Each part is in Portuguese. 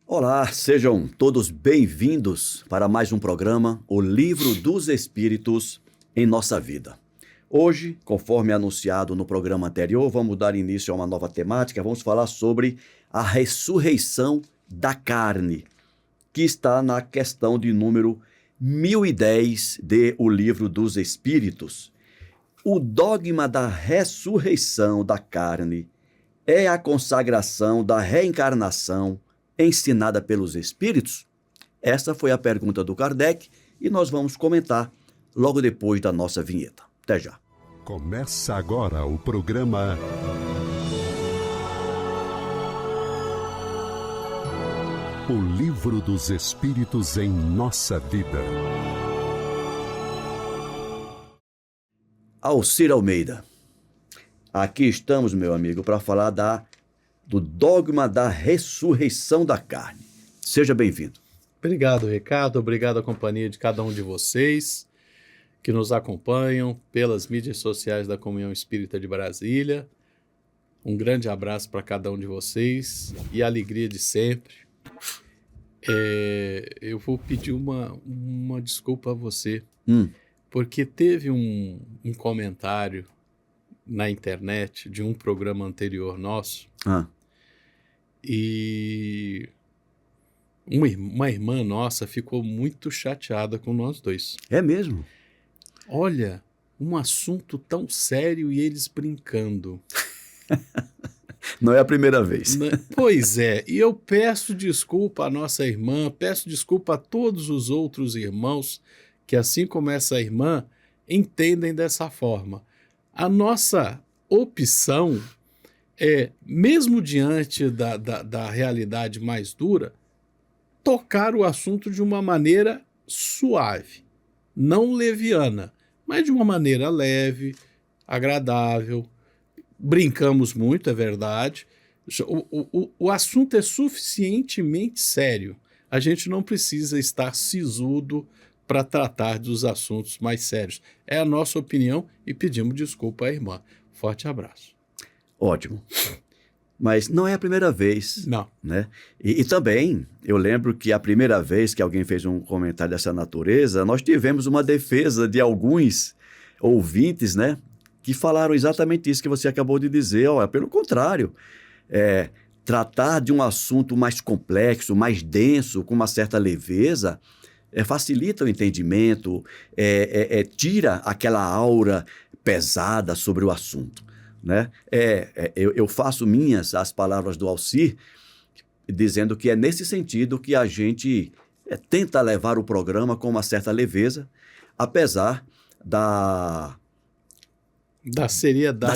Olá, sejam todos bem-vindos para mais um programa, O Livro dos Espíritos em Nossa Vida. Hoje, conforme anunciado no programa anterior, vamos dar início a uma nova temática. Vamos falar sobre a ressurreição da carne, que está na questão de número 1010 de O Livro dos Espíritos. O dogma da ressurreição da carne é a consagração da reencarnação ensinada pelos Espíritos? Essa foi a pergunta do Kardec e nós vamos comentar logo depois da nossa vinheta. Até já. Começa agora o programa O Livro dos Espíritos em Nossa Vida. Alcir Almeida, aqui estamos, meu amigo, para falar do dogma da ressurreição da carne. Seja bem-vindo. Obrigado, Ricardo. Obrigado à companhia de cada um de vocês que nos acompanham pelas mídias sociais da Comunhão Espírita de Brasília. Um grande abraço para cada um de vocês e a alegria de sempre. Eu vou pedir uma desculpa a você, porque teve um comentário na internet de um programa anterior nosso e uma irmã nossa ficou muito chateada com nós dois. É mesmo? Olha, um assunto tão sério e eles brincando. Não é a primeira vez. Pois é, e eu peço desculpa à nossa irmã, peço desculpa a todos os outros irmãos que, assim como essa irmã, entendem dessa forma. A nossa opção é, mesmo diante da realidade mais dura, tocar o assunto de uma maneira suave, não leviana, mas de uma maneira leve, agradável. Brincamos muito, é verdade. O assunto é suficientemente sério. A gente não precisa estar sisudo para tratar dos assuntos mais sérios. É a nossa opinião e pedimos desculpa à irmã. Forte abraço. Ótimo. Mas não é a primeira vez. Não. Né? E também, eu lembro que a primeira vez que alguém fez um comentário dessa natureza, nós tivemos uma defesa de alguns ouvintes, né, que falaram exatamente isso que você acabou de dizer. Olha, pelo contrário, tratar de um assunto mais complexo, mais denso, com uma certa leveza, facilita o entendimento, tira aquela aura pesada sobre o assunto. Né? Eu faço minhas as palavras do Alcir, dizendo que é nesse sentido que a gente tenta levar o programa com uma certa leveza, apesar da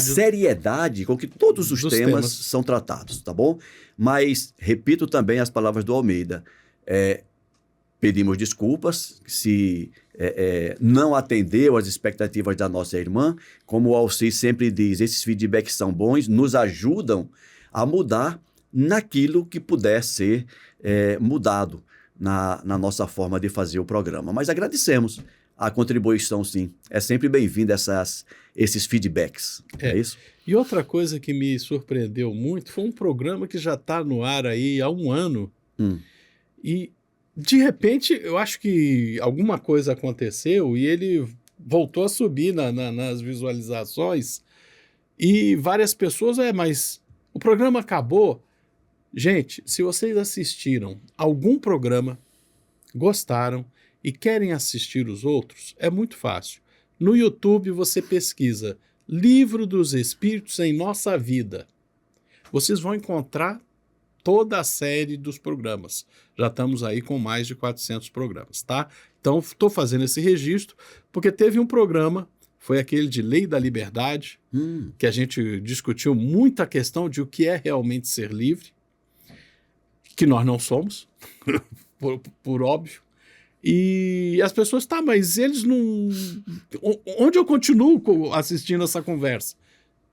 seriedade com que todos os temas são tratados, tá bom? Mas repito também as palavras do Almeida. Pedimos desculpas se não atendeu às expectativas da nossa irmã. Como o Alcir sempre diz, esses feedbacks são bons, nos ajudam a mudar naquilo que puder ser mudado na nossa forma de fazer o programa. Mas agradecemos a contribuição, sim. É sempre bem-vindo esses feedbacks. É isso? E outra coisa que me surpreendeu muito foi um programa que já está no ar aí há um ano. E de repente, eu acho que alguma coisa aconteceu e ele voltou a subir nas visualizações e várias pessoas, mas o programa acabou. Gente, se vocês assistiram algum programa, gostaram e querem assistir os outros, é muito fácil. No YouTube você pesquisa Livro dos Espíritos em Nossa Vida. Vocês vão encontrar toda a série dos programas. Já estamos aí com mais de 400 programas, tá? Então, estou fazendo esse registro porque teve um programa, foi aquele de Lei da Liberdade, que a gente discutiu muito a questão de o que é realmente ser livre, que nós não somos, por óbvio. E as pessoas, mas eles não... Onde eu continuo assistindo essa conversa?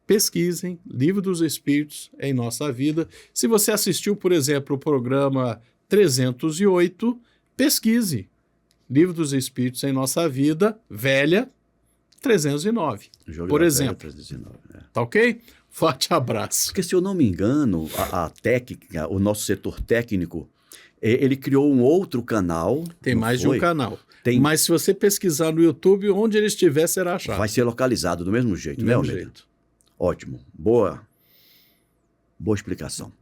Pesquisem Livro dos Espíritos em Nossa Vida. Se você assistiu, por exemplo, o programa 308, pesquise Livro dos Espíritos em Nossa Vida, velha, 309, por exemplo. 319, Tá ok? Forte abraço. Porque, se eu não me engano, a técnica, o nosso setor técnico, Ele criou um outro canal. Tem mais de um canal. Tem... Mas se você pesquisar no YouTube, onde ele estiver, será achado. Vai ser localizado do mesmo jeito, do né, mesmo Almeida? jeito. Ótimo. Boa explicação.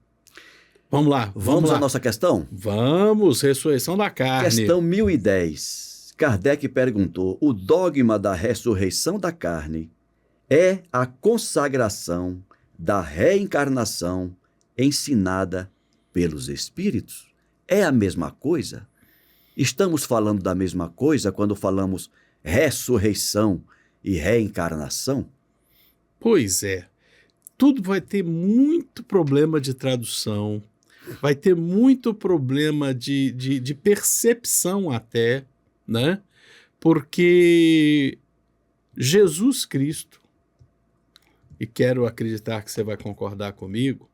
Vamos lá. Vamos à nossa questão? Vamos, ressurreição da carne. Questão 1010. Kardec perguntou: o dogma da ressurreição da carne é a consagração da reencarnação ensinada pelos espíritos? É a mesma coisa? Estamos falando da mesma coisa quando falamos ressurreição e reencarnação? Pois é. Tudo vai ter muito problema de tradução, vai ter muito problema de percepção até, né? Porque Jesus Cristo, e quero acreditar que você vai concordar comigo,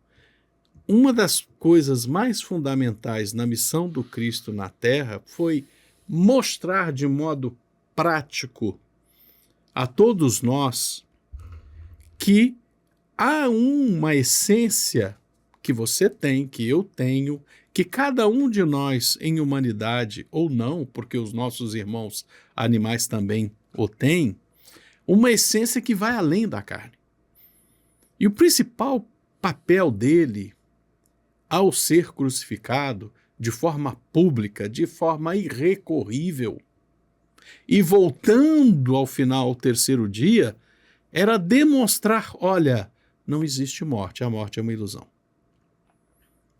uma das coisas mais fundamentais na missão do Cristo na Terra foi mostrar de modo prático a todos nós que há uma essência que você tem, que eu tenho, que cada um de nós em humanidade, ou não, porque os nossos irmãos animais também o têm, uma essência que vai além da carne. E o principal papel dele, ao ser crucificado de forma pública, de forma irrecorrível, e voltando ao final, ao terceiro dia, era demonstrar, olha, não existe morte, a morte é uma ilusão.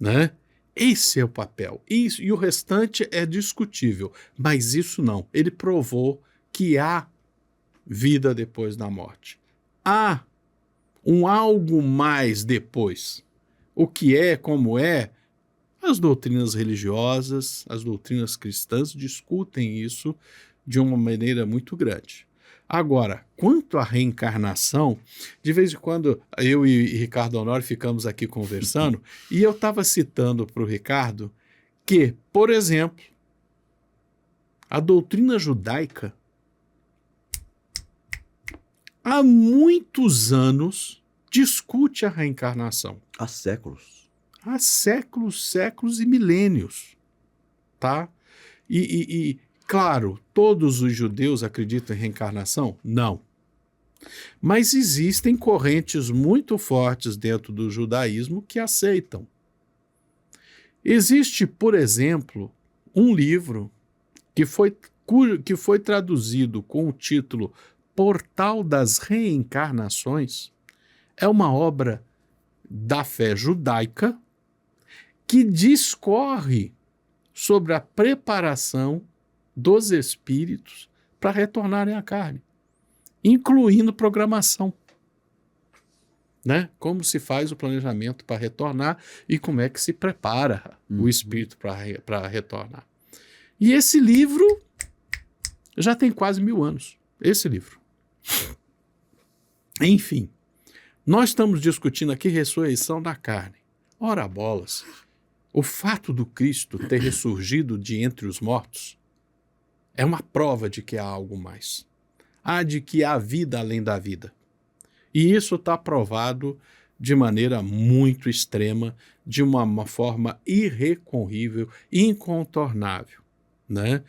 Né? Esse é o papel. Isso, e o restante é discutível, mas isso não. Ele provou que há vida depois da morte. Há um algo mais depois. O que é, como é, as doutrinas religiosas, as doutrinas cristãs discutem isso de uma maneira muito grande. Agora, quanto à reencarnação, de vez em quando eu e Ricardo Honório ficamos aqui conversando e eu estava citando para o Ricardo que, por exemplo, a doutrina judaica há muitos anos discute a reencarnação. Há séculos. Há séculos, séculos e milênios, tá? Claro, todos os judeus acreditam em reencarnação? Não. Mas existem correntes muito fortes dentro do judaísmo que aceitam. Existe, por exemplo, um livro que foi traduzido com o título Portal das Reencarnações. É uma obra da fé judaica que discorre sobre a preparação dos espíritos para retornarem à carne, incluindo programação. Né? Como se faz o planejamento para retornar e como é que se prepara o espírito para retornar. E esse livro já tem quase 1000 anos. Esse livro. Enfim, nós estamos discutindo aqui ressurreição da carne. Ora bolas, o fato do Cristo ter ressurgido de entre os mortos é uma prova de que há algo mais. De que há vida além da vida. E isso está provado de maneira muito extrema, de uma forma irrecorrível, incontornável. Né?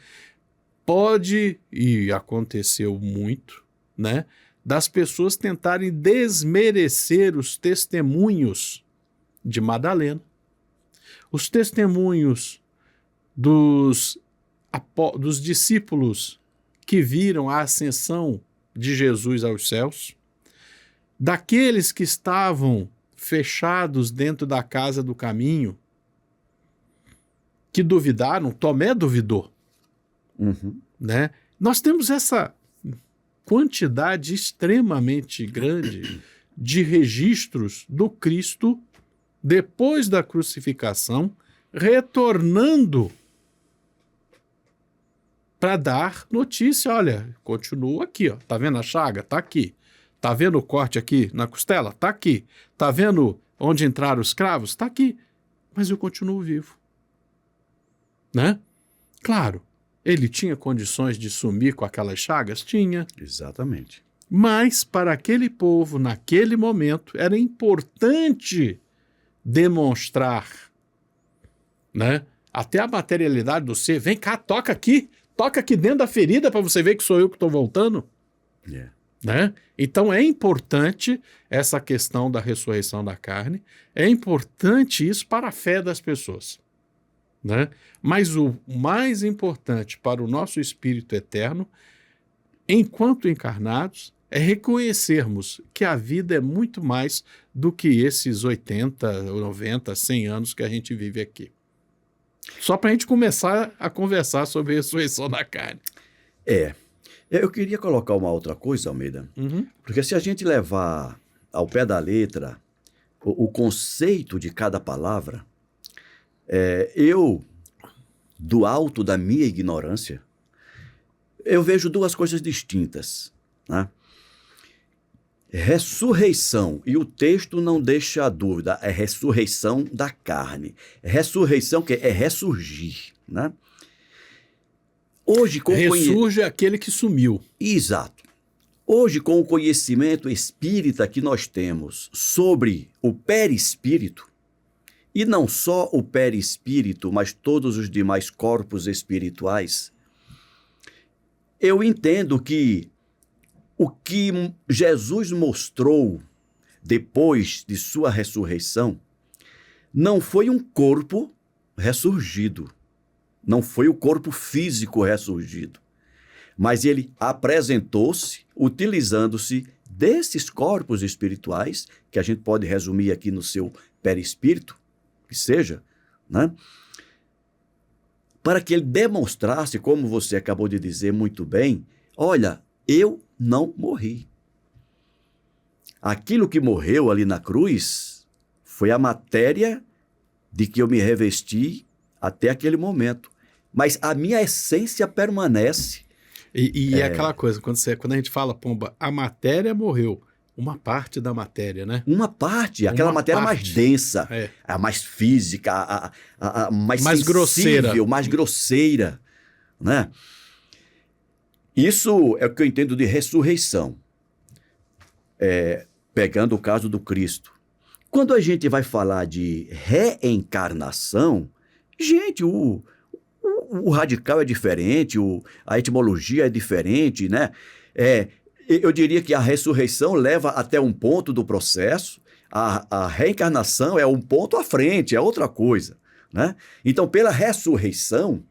Pode, e aconteceu muito, né, das pessoas tentarem desmerecer os testemunhos de Madalena, os testemunhos dos discípulos que viram a ascensão de Jesus aos céus, daqueles que estavam fechados dentro da casa do caminho, que duvidaram, Tomé duvidou. Né? Nós temos essa quantidade extremamente grande de registros do Cristo depois da crucificação, retornando para dar notícia, olha, continua aqui, ó. Tá vendo a chaga? Tá aqui. Tá vendo o corte aqui na costela? Tá aqui. Tá vendo onde entraram os cravos? Tá aqui. Mas eu continuo vivo. Né? Claro, ele tinha condições de sumir com aquelas chagas? Tinha. Exatamente. Mas para aquele povo, naquele momento, era importante demonstrar, né, até a materialidade do ser. Vem cá, toca aqui dentro da ferida para você ver que sou eu que estou voltando. Yeah. Né? Então é importante essa questão da ressurreição da carne, é importante isso para a fé das pessoas. Né? Mas o mais importante para o nosso espírito eterno, enquanto encarnados, é reconhecermos que a vida é muito mais do que esses 80, 90, 100 anos que a gente vive aqui. Só para a gente começar a conversar sobre a ressurreição da carne. Eu queria colocar uma outra coisa, Almeida, porque se a gente levar ao pé da letra o conceito de cada palavra, eu, do alto da minha ignorância, eu vejo duas coisas distintas, né? Ressurreição, e o texto não deixa a dúvida, é ressurreição da carne. Ressurreição que é ressurgir, né? Hoje, ressurge aquele que sumiu. Exato. Hoje, com o conhecimento espírita que nós temos sobre o perispírito, e não só o perispírito, mas todos os demais corpos espirituais, eu entendo que o que Jesus mostrou depois de sua ressurreição não foi um corpo ressurgido. Não foi o corpo físico ressurgido, mas ele apresentou-se utilizando-se desses corpos espirituais, que a gente pode resumir aqui no seu perispírito, que seja, né? Para que ele demonstrasse, como você acabou de dizer muito bem, olha, eu não morri. Aquilo que morreu ali na cruz foi a matéria de que eu me revesti até aquele momento. Mas a minha essência permanece. E é aquela coisa, quando a gente fala, pomba, a matéria morreu. Uma parte da matéria, né? Uma parte, aquela matéria mais densa, a mais física, a mais sensível, grosseira. Mais grosseira, né? Isso é o que eu entendo de ressurreição. Pegando o caso do Cristo. Quando a gente vai falar de reencarnação, gente, o radical é diferente, a etimologia é diferente, né? Eu diria que a ressurreição leva até um ponto do processo, a reencarnação é um ponto à frente, é outra coisa, né? Então, pela ressurreição,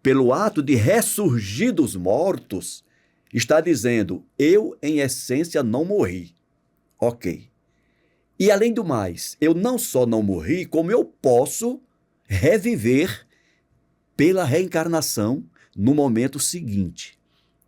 pelo ato de ressurgir dos mortos, está dizendo, eu, em essência, não morri. Ok. E, além do mais, eu não só não morri, como eu posso reviver pela reencarnação no momento seguinte,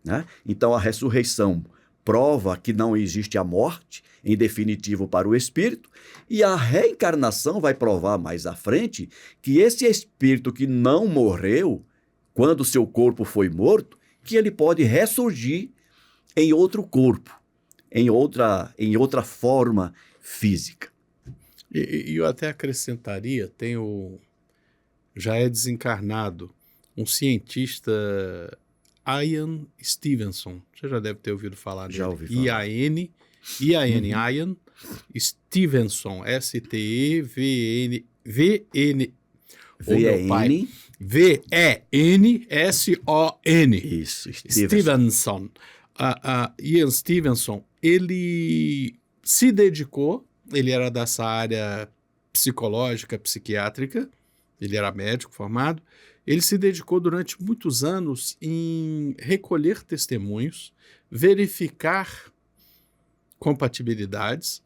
né? Então, a ressurreição prova que não existe a morte, em definitivo, para o espírito, e a reencarnação vai provar mais à frente que esse espírito que não morreu, quando seu corpo foi morto, que ele pode ressurgir em outro corpo, em outra forma física. E eu até acrescentaria, já é desencarnado, um cientista, Ian Stevenson. Você já deve ter ouvido falar dele. Já ouvi falar. Ian Stevenson, S-T-E-V-N... V-E-N... V-E-N-S-O-N. Isso, Stevenson. Ian Stevenson, ele se dedicou, ele era dessa área psicológica, psiquiátrica, ele era médico formado, ele se dedicou durante muitos anos em recolher testemunhos, verificar compatibilidades,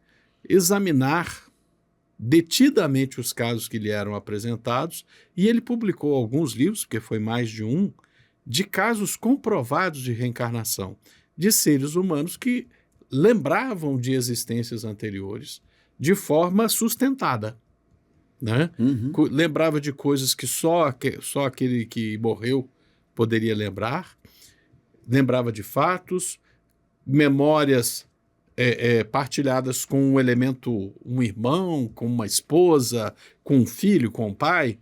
examinar detidamente os casos que lhe eram apresentados, e ele publicou alguns livros, porque foi mais de um, de casos comprovados de reencarnação, de seres humanos que lembravam de existências anteriores de forma sustentada, né? Lembrava de coisas que só aquele que morreu poderia lembrar, lembrava de fatos, memórias partilhadas com um elemento, um irmão, com uma esposa, com um filho, com um pai,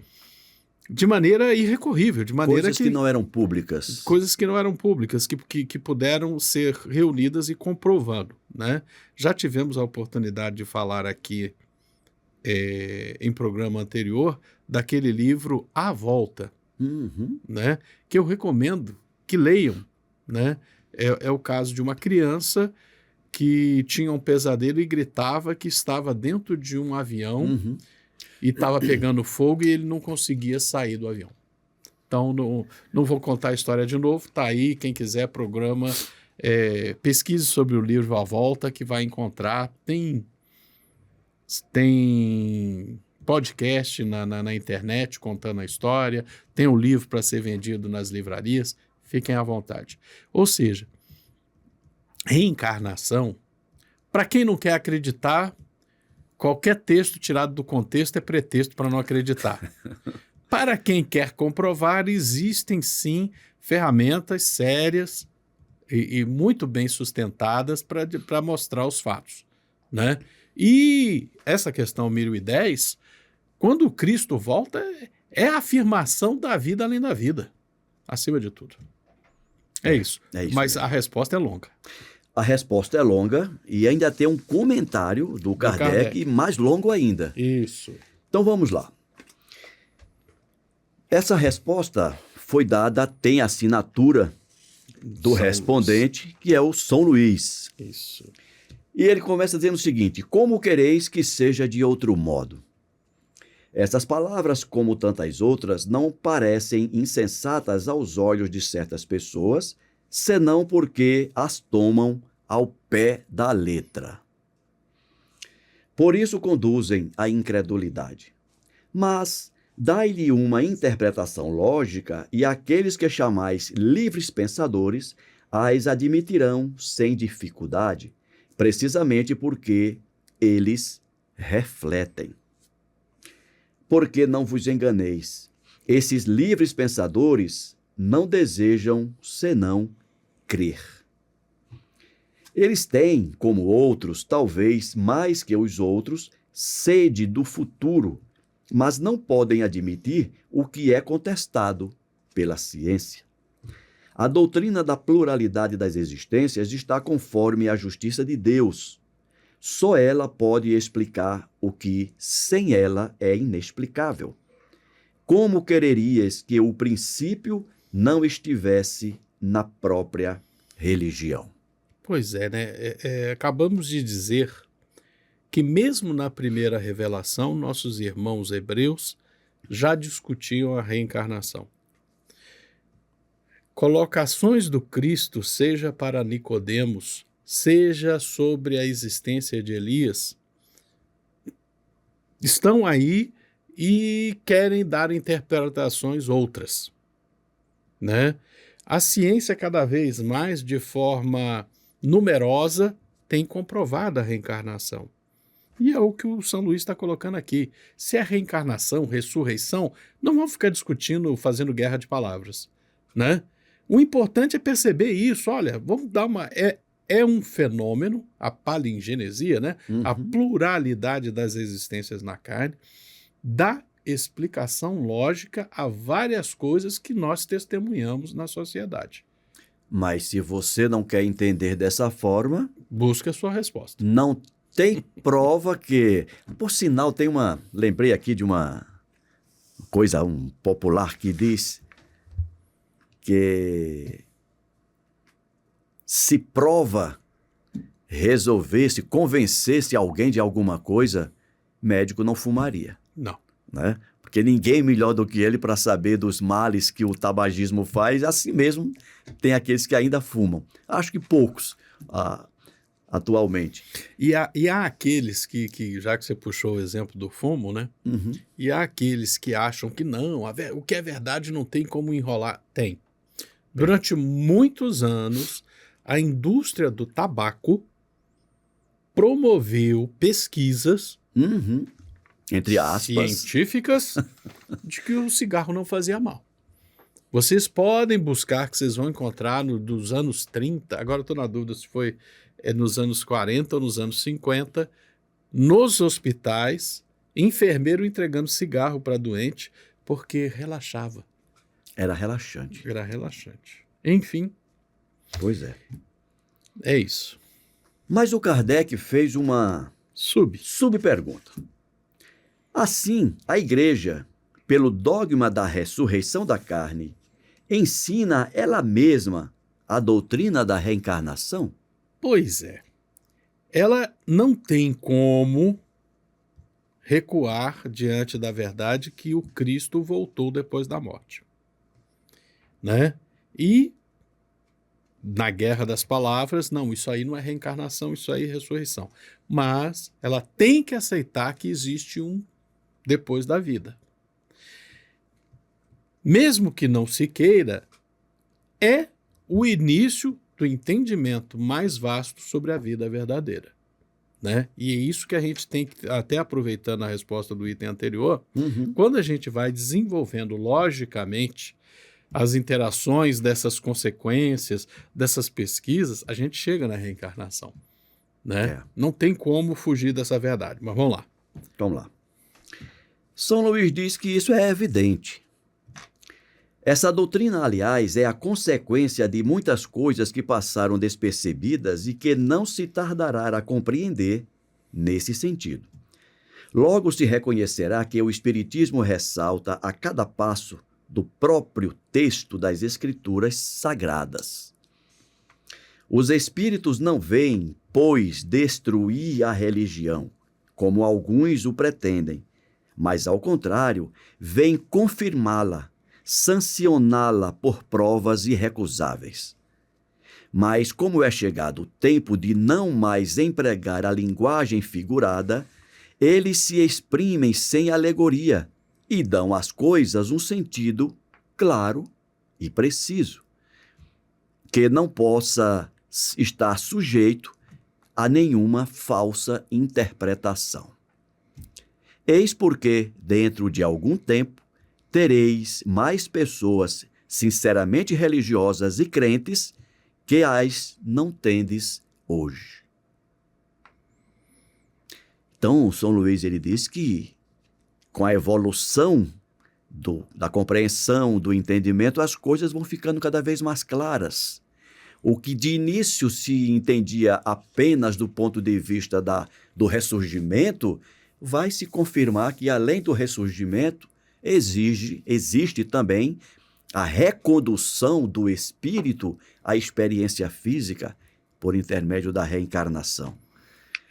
de maneira irrecorrível, de maneira coisas que não eram públicas. Coisas que não eram públicas, que puderam ser reunidas e comprovando, né? Já tivemos a oportunidade de falar aqui em programa anterior, daquele livro A Volta, né? Que eu recomendo que leiam, né? É o caso de uma criança que tinha um pesadelo e gritava que estava dentro de um avião e estava pegando fogo e ele não conseguia sair do avião. Então, não vou contar a história de novo, tá aí, quem quiser, programa, pesquise sobre o livro A Volta, que vai encontrar, tem podcast na internet contando a história, tem um livro para ser vendido nas livrarias, fiquem à vontade. Ou seja, reencarnação, para quem não quer acreditar, qualquer texto tirado do contexto é pretexto para não acreditar. Para quem quer comprovar, existem sim ferramentas sérias e muito bem sustentadas para mostrar os fatos, né? E essa questão 1010, quando Cristo volta, é a afirmação da vida além da vida, acima de tudo. É isso. Mas a resposta é longa. A resposta é longa e ainda tem um comentário do Kardec mais longo ainda. Isso. Então vamos lá. Essa resposta foi dada, tem a assinatura do respondente, que é o São Luís. Isso. E ele começa dizendo o seguinte: como quereis que seja de outro modo? Essas palavras, como tantas outras, não parecem insensatas aos olhos de certas pessoas, senão porque as tomam ao pé da letra. Por isso conduzem à incredulidade. Mas dai-lhe uma interpretação lógica, e aqueles que chamais livres pensadores as admitirão sem dificuldade, precisamente porque eles refletem. Porque não vos enganeis, esses livres pensadores não desejam senão crer. Eles têm, como outros, talvez mais que os outros, sede do futuro, mas não podem admitir o que é contestado pela ciência. A doutrina da pluralidade das existências está conforme a justiça de Deus. Só ela pode explicar o que, sem ela, é inexplicável. Como quererias que o princípio não estivesse na própria religião? Pois é, né? Acabamos de dizer que mesmo na primeira revelação, nossos irmãos hebreus já discutiam a reencarnação. Colocações do Cristo, seja para Nicodemos, seja sobre a existência de Elias, estão aí e querem dar interpretações outras, né? A ciência, cada vez mais, de forma numerosa, tem comprovado a reencarnação. E é o que o São Luís está colocando aqui. Se é reencarnação, ressurreição, não vamos ficar discutindo, fazendo guerra de palavras, né? O importante é perceber isso. Olha, vamos dar uma... É um fenômeno, a palingenesia, né? A pluralidade das existências na carne, dá explicação lógica a várias coisas que nós testemunhamos na sociedade. Mas se você não quer entender dessa forma... busque a sua resposta. Não tem prova que... Por sinal, tem uma... Lembrei aqui de uma coisa popular que diz que se prova resolvesse, convencesse alguém de alguma coisa, médico não fumaria. Não. Né? Porque ninguém melhor do que ele para saber dos males que o tabagismo faz. Assim mesmo, tem aqueles que ainda fumam. Acho que poucos atualmente. E há aqueles que, já que você puxou o exemplo do fumo, né? E há aqueles que acham que não, o que é verdade não tem como enrolar. Tem. Durante muitos anos, a indústria do tabaco promoveu pesquisas entre aspas científicas de que o cigarro não fazia mal. Vocês podem buscar, que vocês vão encontrar dos anos 30, agora estou na dúvida se foi nos anos 40 ou nos anos 50, nos hospitais, enfermeiro entregando cigarro para doente porque relaxava. Era relaxante. Era relaxante. Enfim. Pois é. É isso. Mas o Kardec fez uma subpergunta. Assim, a Igreja, pelo dogma da ressurreição da carne, ensina ela mesma a doutrina da reencarnação? Pois é. Ela não tem como recuar diante da verdade que o Cristo voltou depois da morte, né? E na guerra das palavras, não, isso aí não é reencarnação, isso aí é ressurreição. Mas ela tem que aceitar que existe um depois da vida. Mesmo que não se queira, é o início do entendimento mais vasto sobre a vida verdadeira, né? E é isso que a gente tem que, até aproveitando a resposta do item anterior, quando a gente vai desenvolvendo logicamente as interações dessas consequências, dessas pesquisas, a gente chega na reencarnação, né? Não tem como fugir dessa verdade, mas vamos lá. Vamos lá. São Luís diz que isso é evidente. Essa doutrina, aliás, é a consequência de muitas coisas que passaram despercebidas e que não se tardará a compreender nesse sentido. Logo se reconhecerá que o Espiritismo ressalta a cada passo do próprio texto das Escrituras Sagradas. Os espíritos não vêm, pois, destruir a religião, como alguns o pretendem, mas, ao contrário, vêm confirmá-la, sancioná-la por provas irrecusáveis. Mas, como é chegado o tempo de não mais empregar a linguagem figurada, eles se exprimem sem alegoria e dão às coisas um sentido claro e preciso, que não possa estar sujeito a nenhuma falsa interpretação. Eis porque, dentro de algum tempo, tereis mais pessoas sinceramente religiosas e crentes que as não tendes hoje. Então, São Luís ele diz que, com a evolução da compreensão, do entendimento, as coisas vão ficando cada vez mais claras. O que de início se entendia apenas do ponto de vista do ressurgimento, vai se confirmar que, além do ressurgimento, existe também a recondução do espírito à experiência física por intermédio da reencarnação.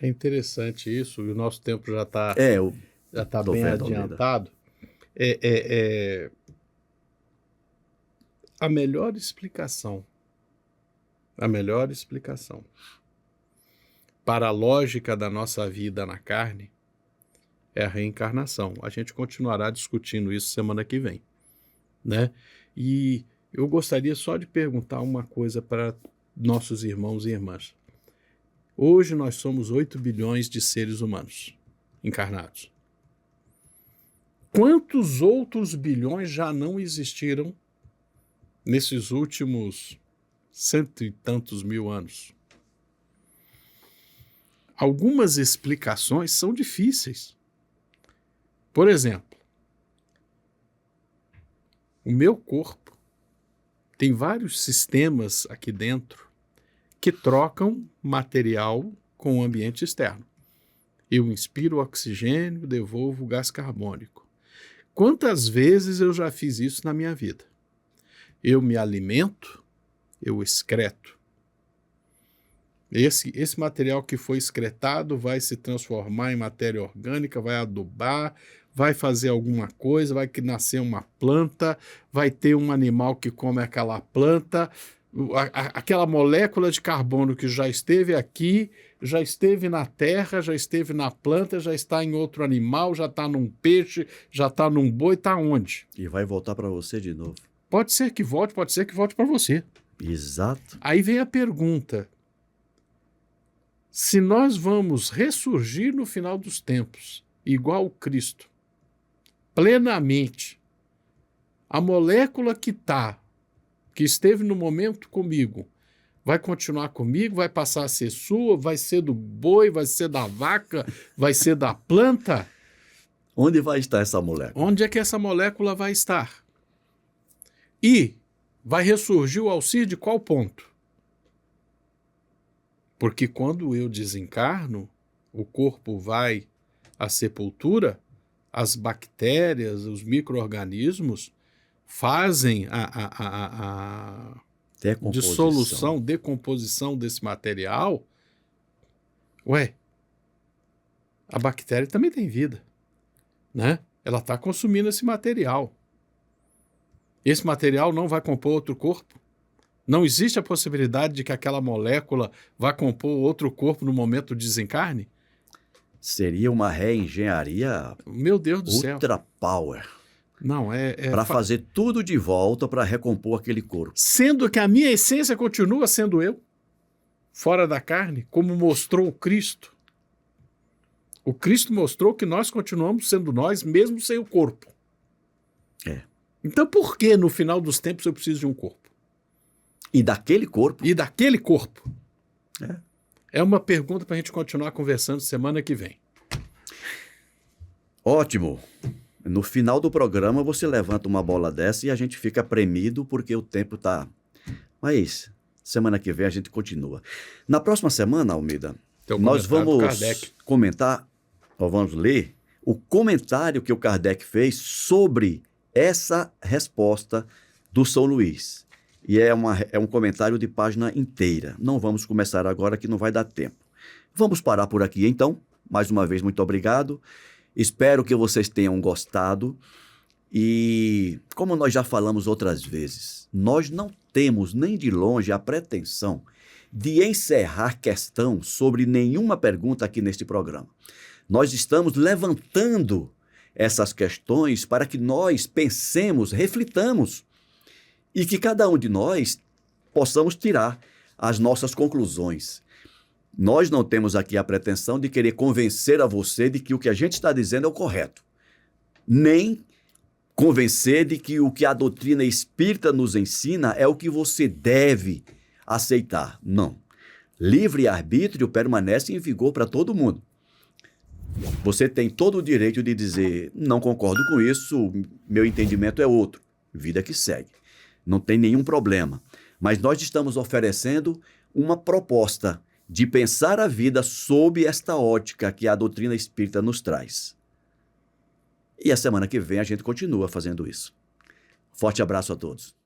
É interessante isso, e o nosso tempo já está bem adiantado. A melhor explicação para a lógica da nossa vida na carne é a reencarnação. A gente continuará discutindo isso semana que vem, né? E eu gostaria só de perguntar uma coisa para nossos irmãos e irmãs. Hoje nós somos 8 bilhões de seres humanos encarnados. Quantos outros bilhões já não existiram nesses últimos 100 e tantos mil anos? Algumas explicações são difíceis. Por exemplo, o meu corpo tem vários sistemas aqui dentro que trocam material com o ambiente externo. Eu inspiro oxigênio, devolvo gás carbônico. Quantas vezes eu já fiz isso na minha vida? Eu me alimento, eu excreto. Esse material que foi excretado vai se transformar em matéria orgânica, vai adubar, vai fazer alguma coisa, vai nascer uma planta, vai ter um animal que come aquela planta, aquela molécula de carbono que já esteve aqui, já esteve na terra, já esteve na planta, já está em outro animal, já está num peixe, já está num boi, está onde? E vai voltar para você de novo. Pode ser que volte para você. Exato. Aí vem a pergunta: se nós vamos ressurgir no final dos tempos, igual o Cristo, plenamente, a molécula que esteve no momento comigo, vai continuar comigo, vai passar a ser sua, vai ser do boi, vai ser da vaca, vai ser da planta? Onde vai estar essa molécula? Onde é que essa molécula vai estar? E vai ressurgir o Alcir de qual ponto? Porque quando eu desencarno, o corpo vai à sepultura, as bactérias, os micro-organismos fazem a decomposição desse material, ué, a bactéria também tem vida, né? Ela está consumindo esse material. Esse material não vai compor outro corpo? Não existe a possibilidade de que aquela molécula vá compor outro corpo no momento do desencarne? Seria uma reengenharia, meu Deus do céu, ultra power. Não, para fazer tudo de volta para recompor aquele corpo. Sendo que a minha essência continua sendo eu, fora da carne, como mostrou o Cristo. O Cristo mostrou que nós continuamos sendo nós, mesmo sem o corpo. Então por que no final dos tempos eu preciso de um corpo? E daquele corpo? É uma pergunta para a gente continuar conversando semana que vem. Ótimo. No final do programa você levanta uma bola dessa e a gente fica premido porque o tempo está... Mas semana que vem a gente continua. Na próxima semana, Almeida, nós vamos comentar, ou vamos ler o comentário que o Kardec fez sobre essa resposta do São Luís. E é um comentário de página inteira. Não vamos começar agora que não vai dar tempo. Vamos parar por aqui então. Mais uma vez, muito obrigado. Espero que vocês tenham gostado. E como nós já falamos outras vezes, nós não temos nem de longe a pretensão de encerrar questão sobre nenhuma pergunta aqui neste programa. Nós estamos levantando essas questões para que nós pensemos, reflitamos e que cada um de nós possamos tirar as nossas conclusões. Nós não temos aqui a pretensão de querer convencer a você de que o que a gente está dizendo é o correto, nem convencer de que o que a doutrina espírita nos ensina é o que você deve aceitar. Não. Livre-arbítrio permanece em vigor para todo mundo. Você tem todo o direito de dizer, não concordo com isso, meu entendimento é outro. Vida que segue. Não tem nenhum problema. Mas nós estamos oferecendo uma proposta de pensar a vida sob esta ótica que a doutrina espírita nos traz. E a semana que vem a gente continua fazendo isso. Forte abraço a todos.